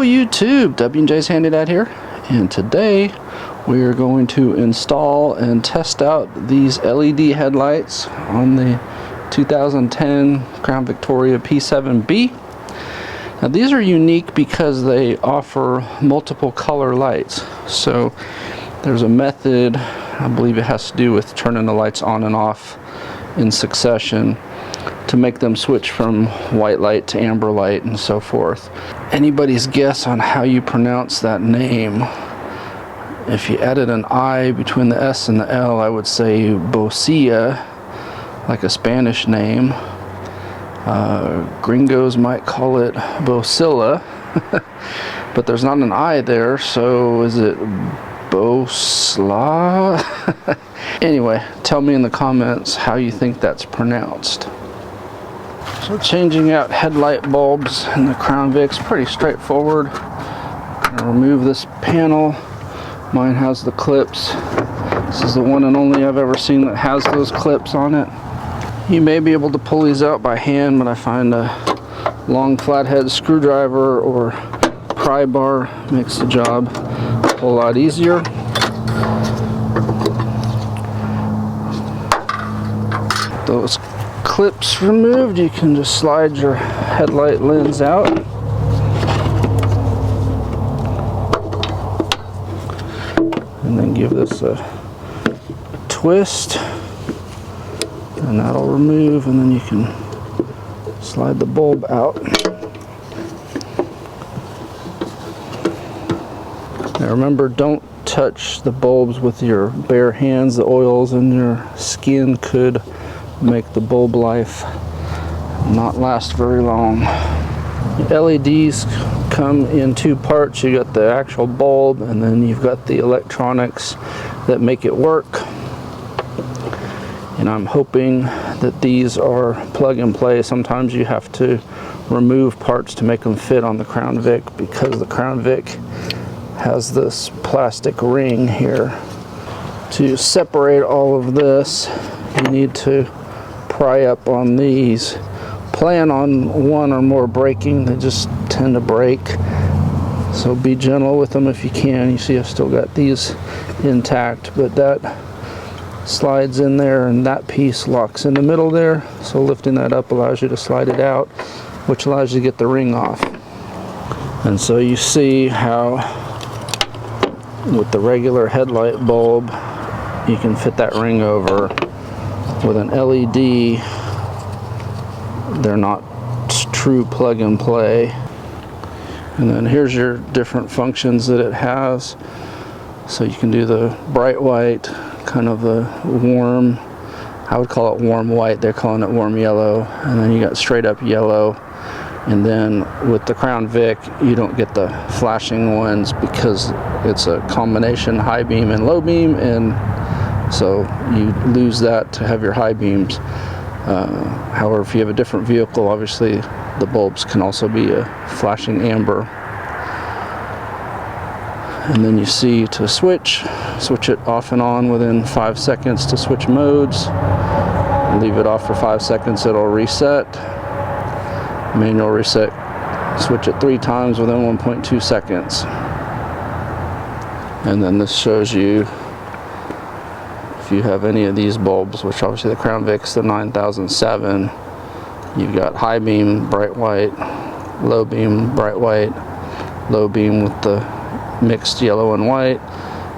YouTube, W&J's Handy Dad here, and today we are going to install and test out these LED headlights on the 2010 Crown Victoria P7B. Now these are unique because they offer multiple color lights. So there's a method, I believe it has to do with turning the lights on and off in succession to make them switch from white light to amber light and so forth. Anybody's guess on how you pronounce that name. If you added an I between the S and the L, I would say Boslla, like a Spanish name. Gringos might call it Boslla, but there's not an I there, so is it Boslla? Anyway, tell me in the comments how you think that's pronounced. So changing out headlight bulbs in the Crown Vic's pretty straightforward. I'll remove this panel. Mine has the clips. This is the one and only I've ever seen that has those clips on it. You may be able to pull these out by hand, but I find a long flathead screwdriver or pry bar makes the job a whole lot easier. Those clips removed, you can just slide your headlight lens out. And then give this a twist. And that'll remove, and then you can slide the bulb out. Now remember, don't touch the bulbs with your bare hands. The oils in your skin could make the bulb life not last very long. LEDs come in two parts. You got the actual bulb, and then you've got the electronics that make it work. And I'm hoping that these are plug and play. Sometimes you have to remove parts to make them fit on the Crown Vic, because the Crown Vic has this plastic ring here. To separate all of this, you need to pry up on these. Plan on one or more breaking. They just tend to break, so be gentle with them if you can. You see I've still got these intact, but that slides in there and that piece locks in the middle there, so lifting that up allows you to slide it out, which allows you to get the ring off. And so you see how with the regular headlight bulb you can fit that ring over. With an LED, they're not true plug and play. And then here's your different functions that it has. So you can do the bright white, kind of a warm, I would call it warm white, they're calling it warm yellow, and then you got straight up yellow. And then with the Crown Vic, you don't get the flashing ones because it's a combination high beam and low beam, and so you lose that to have your high beams. However, if you have a different vehicle, obviously the bulbs can also be a flashing amber. And then you see to switch it off and on within 5 seconds to switch modes. Leave it off for 5 seconds, it'll reset. Manual reset, switch it 3 times within 1.2 seconds. And then this shows you if you have any of these bulbs, which obviously the Crown Vic's the 9007, you've got high beam, bright white, low beam, bright white, low beam with the mixed yellow and white,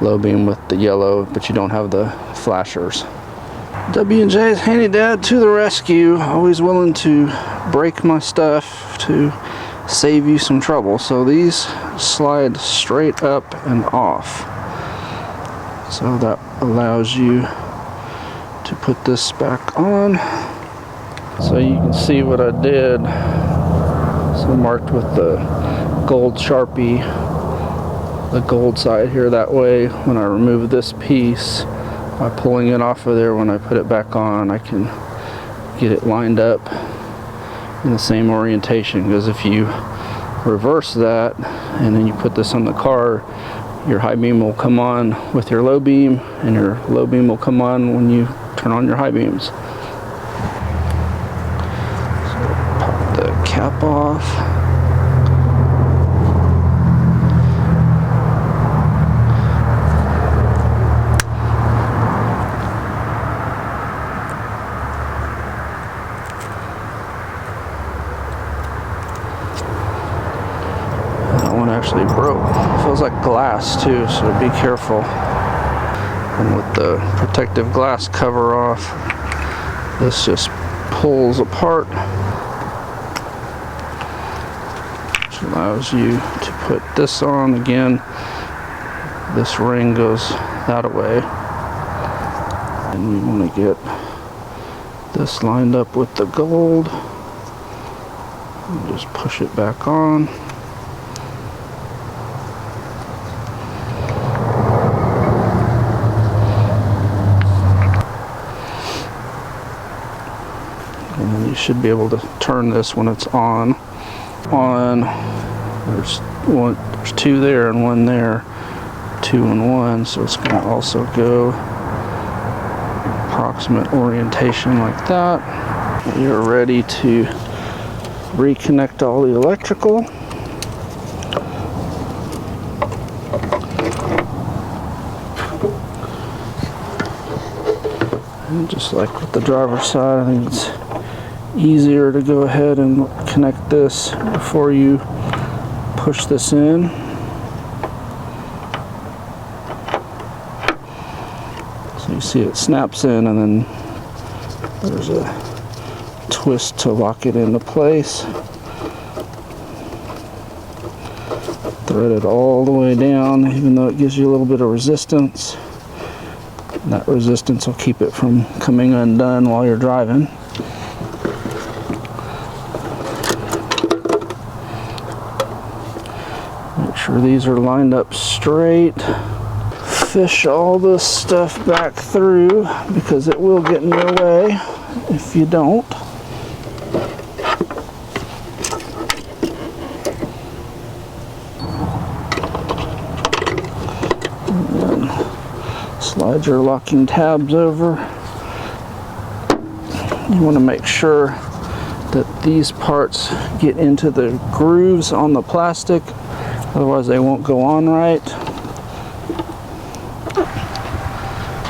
low beam with the yellow, but you don't have the flashers. W&J's Handy Dad to the rescue, always willing to break my stuff to save you some trouble. So these slide straight up and off. So that allows you to put this back on. So you can see what I did. So marked with the gold Sharpie, the gold side here. That way when I remove this piece, by pulling it off of there, when I put it back on, I can get it lined up in the same orientation. Because if you reverse that and then you put this on the car, your high beam will come on with your low beam, and your low beam will come on when you turn on your high beams. So pop the cap off. feels like glass too, so be careful. And with the protective glass cover off, this just pulls apart, which allows you to put this on. Again, this ring goes that way, and we want to get this lined up with the gold and just push it back on. And then you should be able to turn this when it's on. There's two there and one there, 2 and 1, so it's going to also go approximate orientation like that. You're ready to reconnect all the electrical. And just like with the driver's side, I think it's easier to go ahead and connect this before you push this in. So you see it snaps in, and then there's a twist to lock it into place. Thread it all the way down, even though it gives you a little bit of resistance. And that resistance will keep it from coming undone while you're driving. Make sure these are lined up straight. Fish all this stuff back through, because it will get in your way if you don't. And then slide your locking tabs over. You want to make sure that these parts get into the grooves on the plastic, otherwise they won't go on right.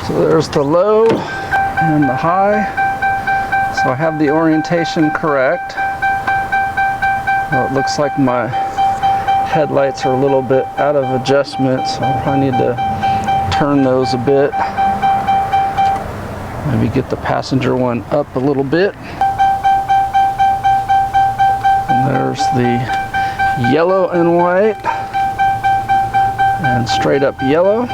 So there's the low and the high. So I have the orientation correct. Well, it looks like my headlights are a little bit out of adjustment, so I probably need to turn those a bit. Maybe get the passenger one up a little bit. And there's the yellow and white, and straight up yellow.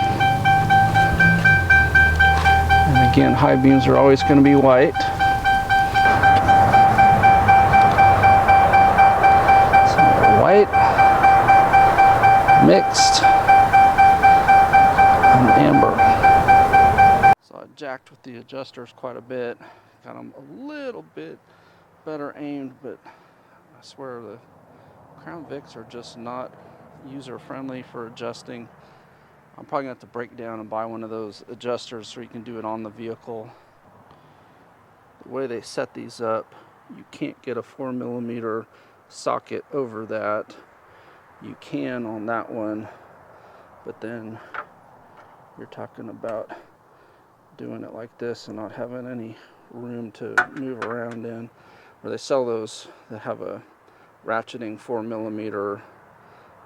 And again, high beams are always going to be white. So white, mixed, and amber. So I jacked with the adjusters quite a bit. Got them a little bit better aimed, but I swear the Crown Vics are just not user-friendly for adjusting. I'm probably going to have to break down and buy one of those adjusters so you can do it on the vehicle. The way they set these up, you can't get a 4mm socket over that. You can on that one, but then you're talking about doing it like this and not having any room to move around in. Or they sell those that have a ratcheting 4mm.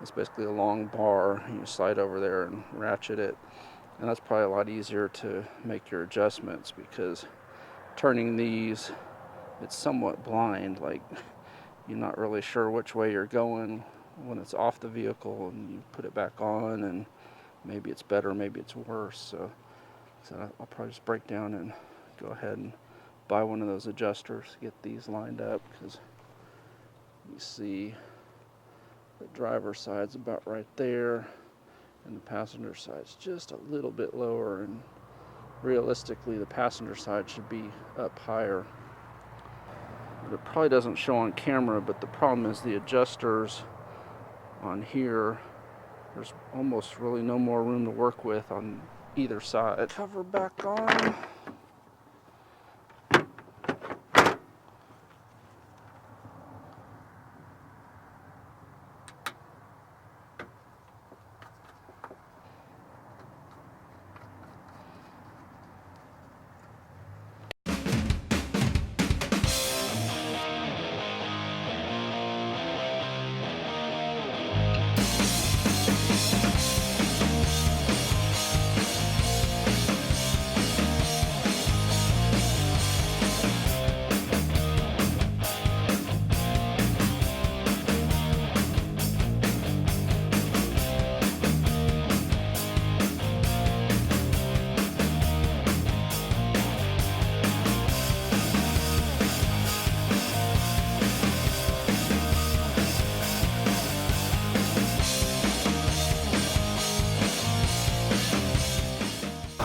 It's basically a long bar. You slide over there and ratchet it, and that's probably a lot easier to make your adjustments, because turning these, it's somewhat blind. Like, you're not really sure which way you're going when it's off the vehicle, and you put it back on, and maybe it's better, maybe it's worse. So I'll probably just break down and go ahead and buy one of those adjusters to get these lined up, because you see the driver's side's about right there, and the passenger side's just a little bit lower, and realistically the passenger side should be up higher. But it probably doesn't show on camera, but the problem is the adjusters on here, there's almost really no more room to work with on either side. Cover back on.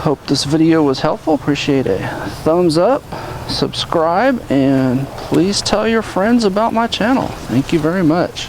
Hope this video was helpful. Appreciate a thumbs up, subscribe, and please tell your friends about my channel. Thank you very much.